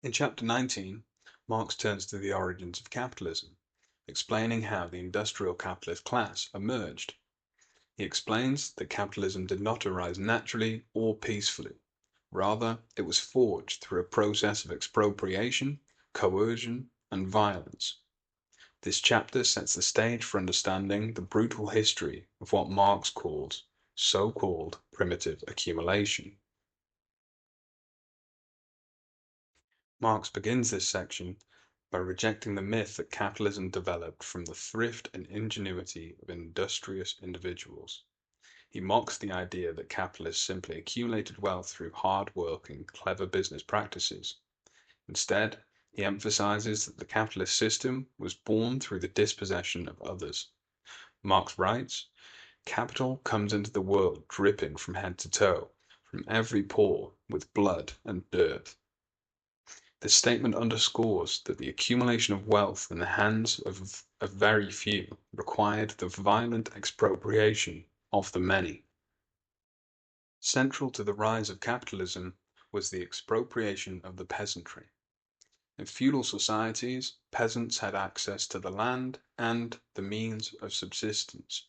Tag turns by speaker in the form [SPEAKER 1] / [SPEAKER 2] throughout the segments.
[SPEAKER 1] In chapter 19, Marx turns to the origins of capitalism, explaining how the industrial capitalist class emerged. He explains that capitalism did not arise naturally or peacefully. Rather, it was forged through a process of expropriation, coercion, and violence. This chapter sets the stage for understanding the brutal history of what Marx calls so-called primitive accumulation. Marx begins this section by rejecting the myth that capitalism developed from the thrift and ingenuity of industrious individuals. He mocks the idea that capitalists simply accumulated wealth through hard work and clever business practices. Instead, he emphasizes that the capitalist system was born through the dispossession of others. Marx writes, "Capital comes into the world dripping from head to toe, from every pore, with blood and dirt." This statement underscores that the accumulation of wealth in the hands of a very few required the violent expropriation of the many. Central to the rise of capitalism was the expropriation of the peasantry. In feudal societies, peasants had access to the land and the means of subsistence.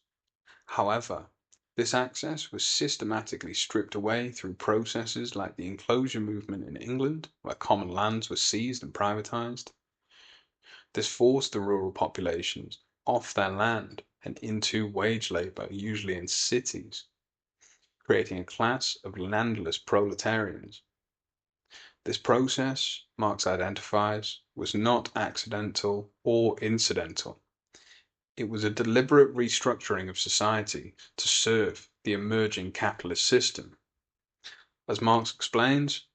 [SPEAKER 1] However, this access was systematically stripped away through processes like the Enclosure movement in England, where common lands were seized and privatized. This forced the rural populations off their land and into wage labor, usually in cities, creating a class of landless proletarians. This process, Marx identifies, was not accidental or incidental. It was a deliberate restructuring of society to serve the emerging capitalist system. As Marx explains,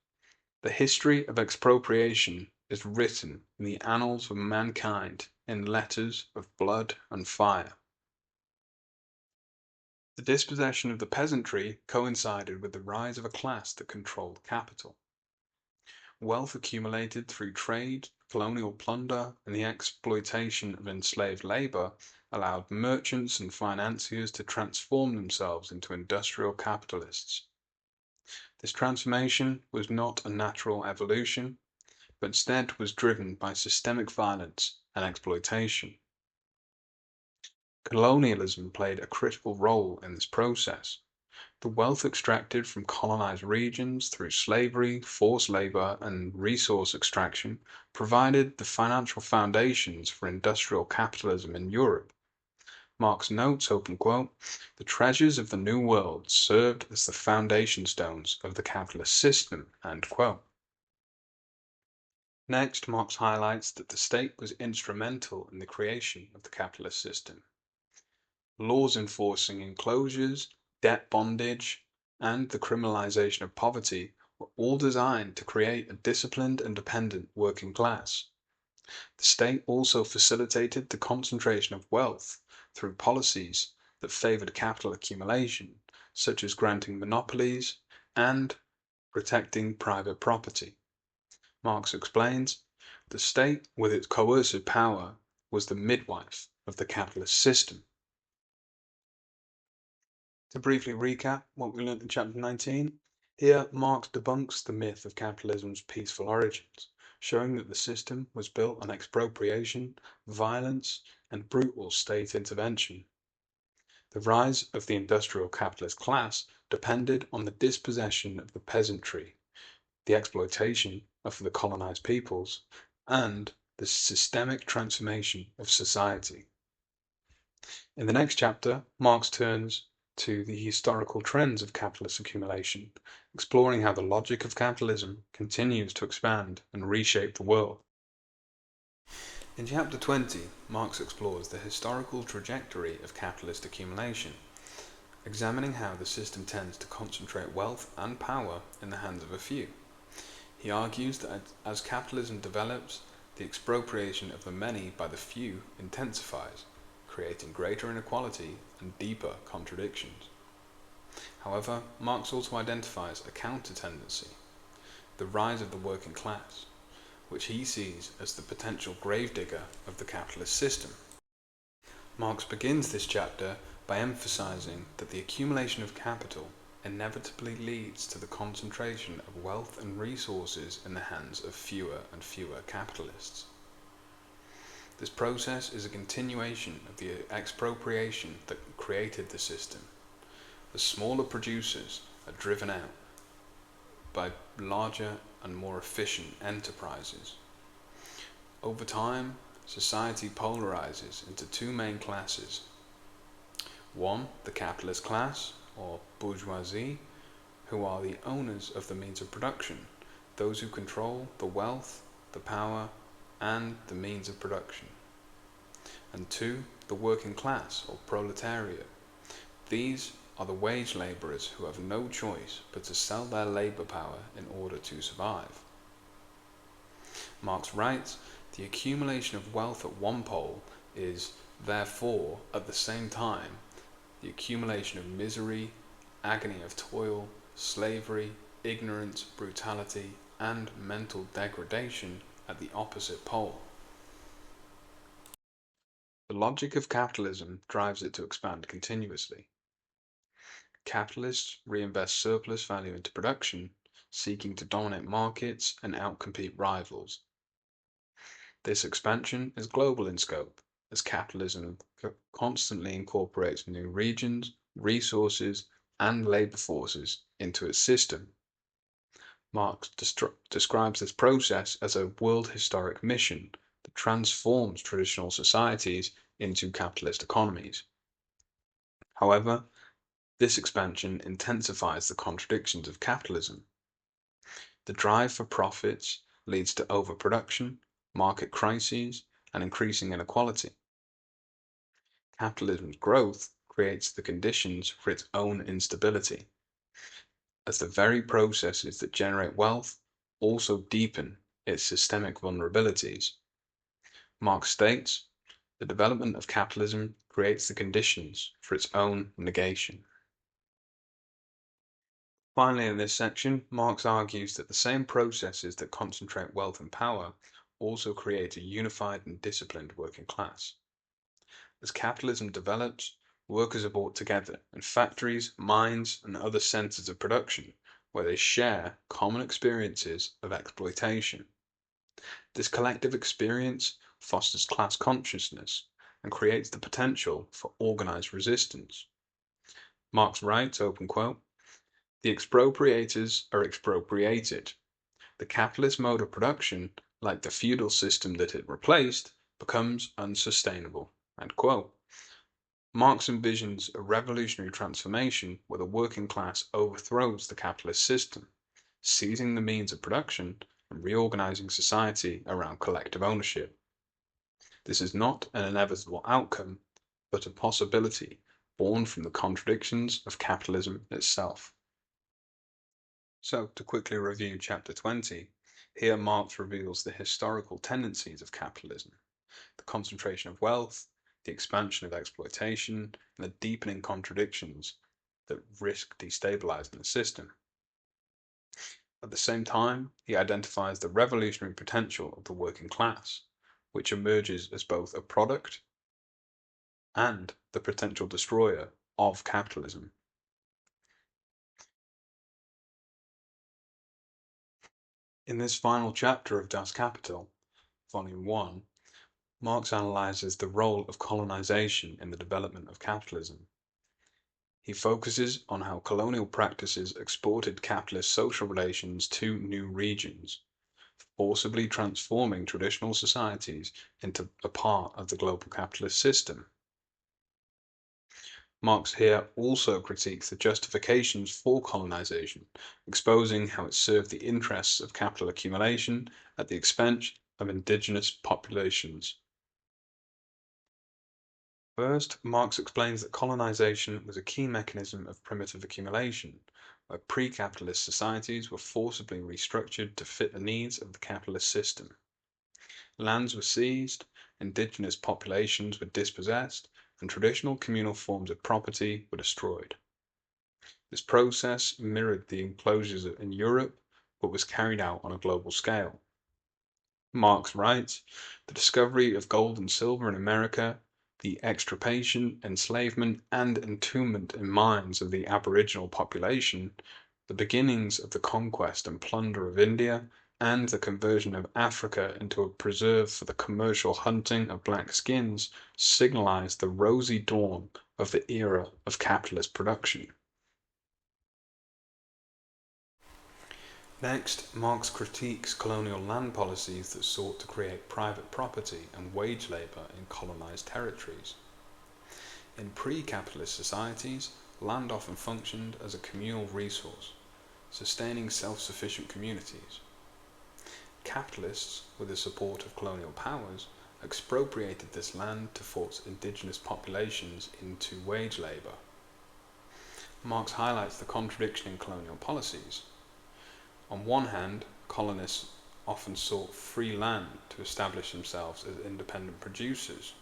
[SPEAKER 1] the history of expropriation is written in the annals of mankind in letters of blood and fire. The dispossession of the peasantry coincided with the rise of a class that controlled capital. Wealth accumulated through trade, colonial plunder, and the exploitation of enslaved labor allowed merchants and financiers to transform themselves into industrial capitalists. This transformation was not a natural evolution, but instead was driven by systemic violence and exploitation. Colonialism played a critical role in this process. The wealth extracted from colonized regions through slavery, forced labor, and resource extraction provided the financial foundations for industrial capitalism in Europe. Marx notes, open quote, "The treasures of the New World served as the foundation stones of the capitalist system," end quote. Next, Marx highlights that the state was instrumental in the creation of the capitalist system. Laws enforcing enclosures, debt bondage, and the criminalization of poverty were all designed to create a disciplined and dependent working class. The state also facilitated the concentration of wealth through policies that favored capital accumulation, such as granting monopolies and protecting private property. Marx explains, the state, with its coercive power, was the midwife of the capitalist system. To briefly recap what we learned in chapter 19, here Marx debunks the myth of capitalism's peaceful origins, showing that the system was built on expropriation, violence, and brutal state intervention. The rise of the industrial capitalist class depended on the dispossession of the peasantry, the exploitation of the colonized peoples, and the systemic transformation of society. In the next chapter, Marx turns to the historical trends of capitalist accumulation, exploring how the logic of capitalism continues to expand and reshape the world. In chapter 20, Marx explores the historical trajectory of capitalist accumulation, examining how the system tends to concentrate wealth and power in the hands of a few. He argues that as capitalism develops, the expropriation of the many by the few intensifies, creating greater inequality and deeper contradictions. However, Marx also identifies a counter-tendency, the rise of the working class, which he sees as the potential gravedigger of the capitalist system. Marx begins this chapter by emphasizing that the accumulation of capital inevitably leads to the concentration of wealth and resources in the hands of fewer and fewer capitalists. This process is a continuation of the expropriation that created the system. The smaller producers are driven out by larger and more efficient enterprises. Over time, society polarizes into two main classes. One, the capitalist class, or bourgeoisie, who are the owners of the means of production, those who control the wealth, the power, and the means of production. And two, the working class, or proletariat. These are the wage labourers who have no choice but to sell their labour power in order to survive. Marx writes, the accumulation of wealth at one pole is, therefore, at the same time, the accumulation of misery, agony of toil, slavery, ignorance, brutality, and mental degradation at the opposite pole. The logic of capitalism drives it to expand continuously. Capitalists reinvest surplus value into production, seeking to dominate markets and outcompete rivals. This expansion is global in scope, as capitalism constantly incorporates new regions, resources, and labor forces into its system. Marx describes this process as a world historic mission that transforms traditional societies into capitalist economies. However, this expansion intensifies the contradictions of capitalism. The drive for profits leads to overproduction, market crises, and increasing inequality. Capitalism's growth creates the conditions for its own instability, as the very processes that generate wealth also deepen its systemic vulnerabilities. Marx states, the development of capitalism creates the conditions for its own negation. Finally, in this section, Marx argues that the same processes that concentrate wealth and power also create a unified and disciplined working class. As capitalism develops, workers are brought together in factories, mines, and other centers of production where they share common experiences of exploitation. This collective experience fosters class consciousness and creates the potential for organized resistance. Marx writes, open quote, the expropriators are expropriated. The capitalist mode of production, like the feudal system that it replaced, becomes unsustainable. End quote. Marx envisions a revolutionary transformation where the working class overthrows the capitalist system, seizing the means of production and reorganizing society around collective ownership. This is not an inevitable outcome, but a possibility born from the contradictions of capitalism itself. So, to quickly review chapter 20, here Marx reveals the historical tendencies of capitalism, the concentration of wealth, the expansion of exploitation, and the deepening contradictions that risk destabilizing the system. At the same time, he identifies the revolutionary potential of the working class, which emerges as both a product and the potential destroyer of capitalism. In this final chapter of Das Kapital, Volume 1, Marx analyzes the role of colonization in the development of capitalism. He focuses on how colonial practices exported capitalist social relations to new regions, forcibly transforming traditional societies into a part of the global capitalist system. Marx here also critiques the justifications for colonization, exposing how it served the interests of capital accumulation at the expense of indigenous populations. First, Marx explains that colonization was a key mechanism of primitive accumulation, where pre-capitalist societies were forcibly restructured to fit the needs of the capitalist system. Lands were seized, indigenous populations were dispossessed, and traditional communal forms of property were destroyed. This process mirrored the enclosures in Europe, but was carried out on a global scale. Marx writes, the discovery of gold and silver in America the extirpation, enslavement, and entombment in mines of the Aboriginal population, the beginnings of the conquest and plunder of India, and the conversion of Africa into a preserve for the commercial hunting of black skins signalized the rosy dawn of the era of capitalist production. Next, Marx critiques colonial land policies that sought to create private property and wage labour in colonized territories. In pre-capitalist societies, land often functioned as a communal resource, sustaining self-sufficient communities. Capitalists, with the support of colonial powers, expropriated this land to force indigenous populations into wage labour. Marx highlights the contradiction in colonial policies. On one hand, colonists often sought free land to establish themselves as independent producers.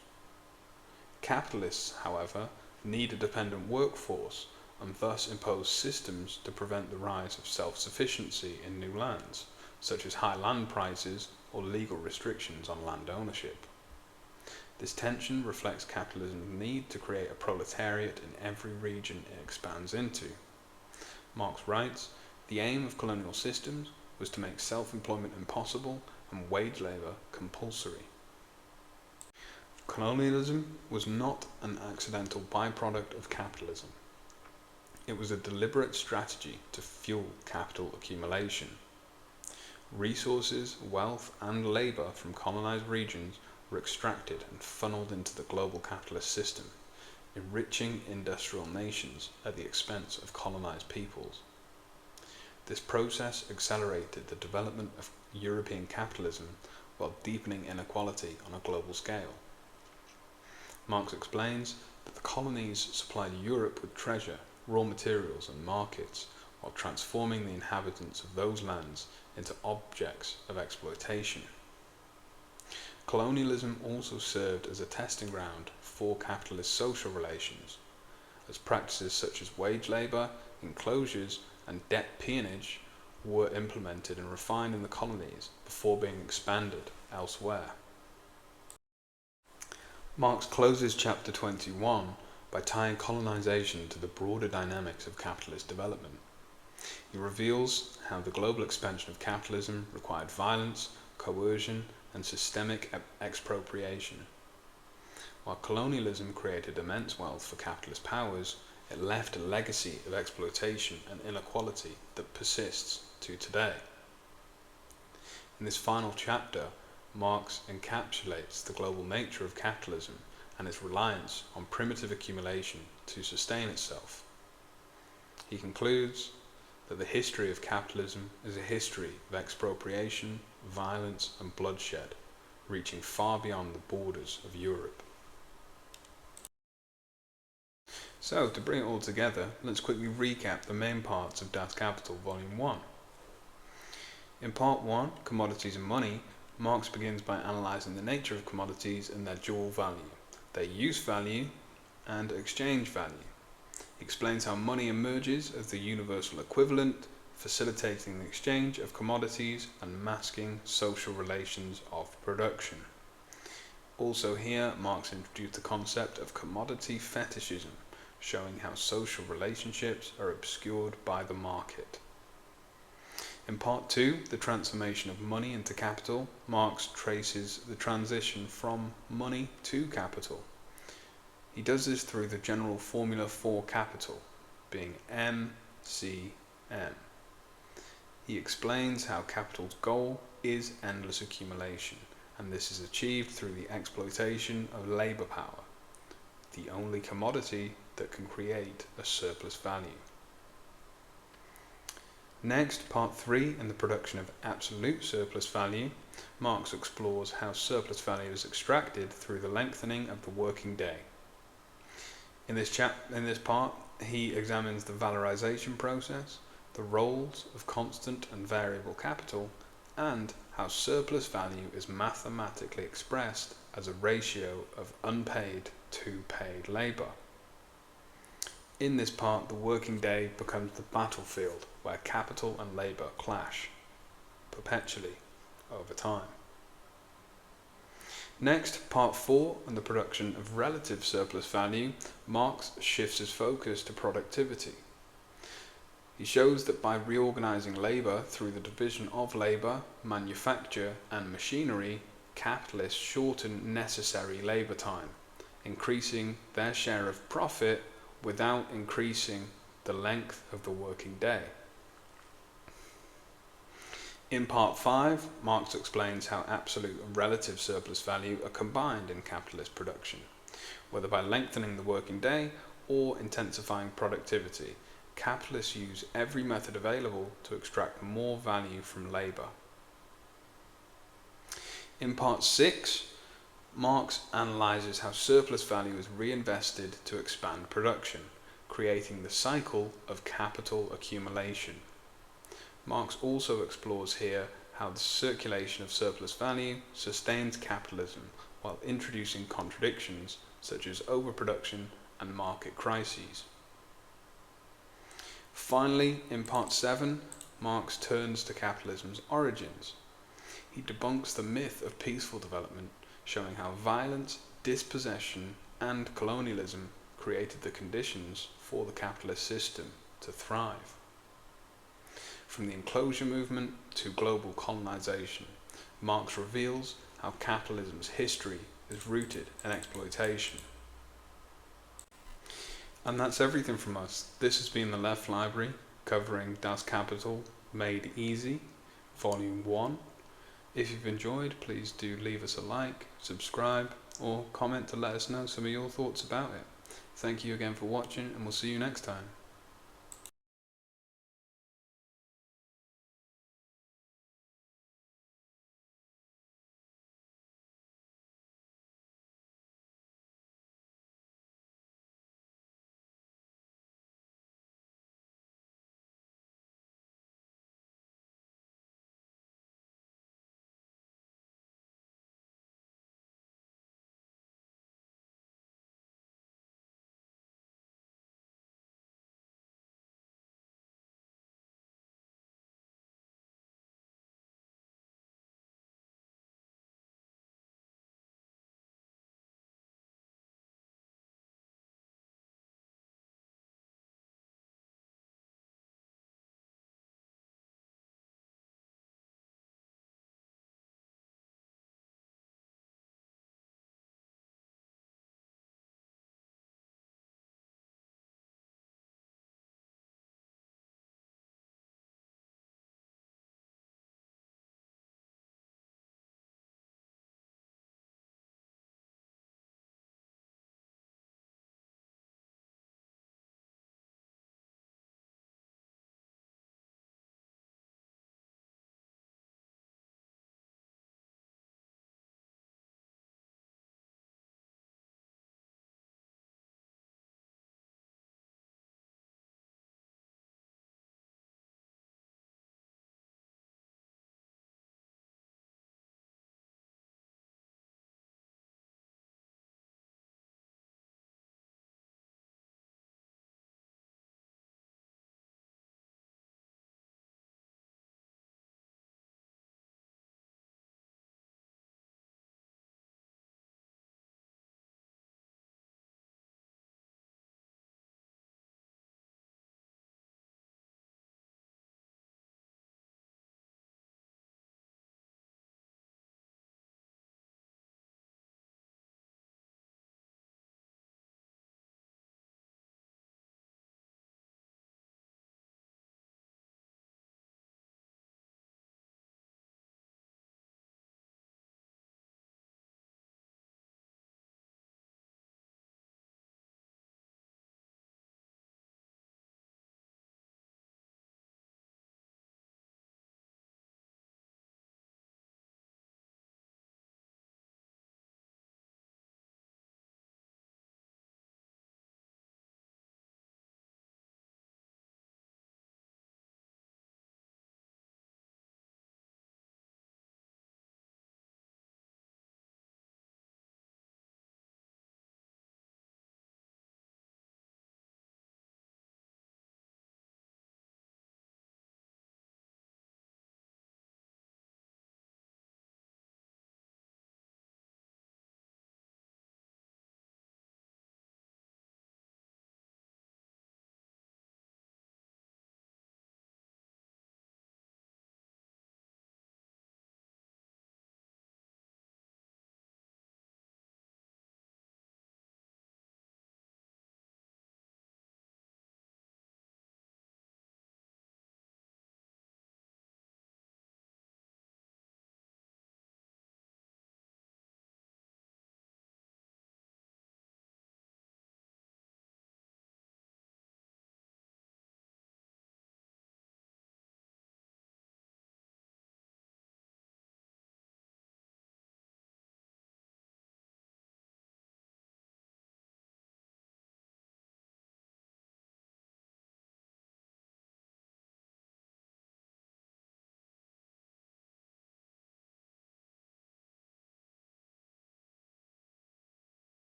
[SPEAKER 1] Capitalists, however, need a dependent workforce and thus impose systems to prevent the rise of self-sufficiency in new lands, such as high land prices or legal restrictions on land ownership. This tension reflects capitalism's need to create a proletariat in every region it expands into. Marx writes, the aim of colonial systems was to make self-employment impossible and wage labour compulsory. Colonialism was not an accidental byproduct of capitalism. It was a deliberate strategy to fuel capital accumulation. Resources, wealth, and labour from colonized regions were extracted and funneled into the global capitalist system, enriching industrial nations at the expense of colonized peoples. This process accelerated the development of European capitalism while deepening inequality on a global scale. Marx explains that the colonies supplied Europe with treasure, raw materials, and markets, while transforming the inhabitants of those lands into objects of exploitation. Colonialism also served as a testing ground for capitalist social relations, as practices such as wage labour, enclosures, and debt peonage were implemented and refined in the colonies before being expanded elsewhere. Marx closes chapter 21 by tying colonization to the broader dynamics of capitalist development. He reveals how the global expansion of capitalism required violence, coercion, and systemic expropriation. While colonialism created immense wealth for capitalist powers, it left a legacy of exploitation and inequality that persists to today. In this final chapter, Marx encapsulates the global nature of capitalism and its reliance on primitive accumulation to sustain itself. He concludes that the history of capitalism is a history of expropriation, violence, and bloodshed, reaching far beyond the borders of Europe. So, to bring it all together, let's quickly recap the main parts of Das Kapital Volume 1. In Part 1, Commodities and Money, Marx begins by analysing the nature of commodities and their dual value, their use value and exchange value. He explains how money emerges as the universal equivalent, facilitating the exchange of commodities and masking social relations of production. Also here, Marx introduced the concept of commodity fetishism, showing how social relationships are obscured by the market. In Part 2, the transformation of money into capital, Marx traces the transition from money to capital. He does this through the general formula for capital, being MCM. He explains how capital's goal is endless accumulation, and this is achieved through the exploitation of labour power, the only commodity that can create a surplus value. Next, Part 3, in the production of absolute surplus value, Marx explores how surplus value is extracted through the lengthening of the working day. In this part, he examines the valorization process, the roles of constant and variable capital, and how surplus value is mathematically expressed as a ratio of unpaid to paid labour. In this part, the working day becomes the battlefield where capital and labour clash perpetually over time. Next, part 4 on the production of relative surplus value, Marx shifts his focus to productivity. He shows that by reorganizing labour through the division of labour, manufacture and machinery, capitalists shorten necessary labour time, increasing their share of profit without increasing the length of the working day. In part 5, Marx explains how absolute and relative surplus value are combined in capitalist production, whether by lengthening the working day or intensifying productivity. Capitalists use every method available to extract more value from labour. In part 6, Marx analyses how surplus value is reinvested to expand production, creating the cycle of capital accumulation. Marx also explores here how the circulation of surplus value sustains capitalism while introducing contradictions such as overproduction and market crises. Finally, in part 7, Marx turns to capitalism's origins. He debunks the myth of peaceful development, showing how violence, dispossession, and colonialism created the conditions for the capitalist system to thrive. From the Enclosure movement to global colonization, Marx reveals how capitalism's history is rooted in exploitation. And that's everything from us. This has been the Left Library, covering Das Kapital Made Easy, Volume 1. If you've enjoyed, please do leave us a like, subscribe, or comment to let us know some of your thoughts about it. Thank you again for watching, and we'll see you next time.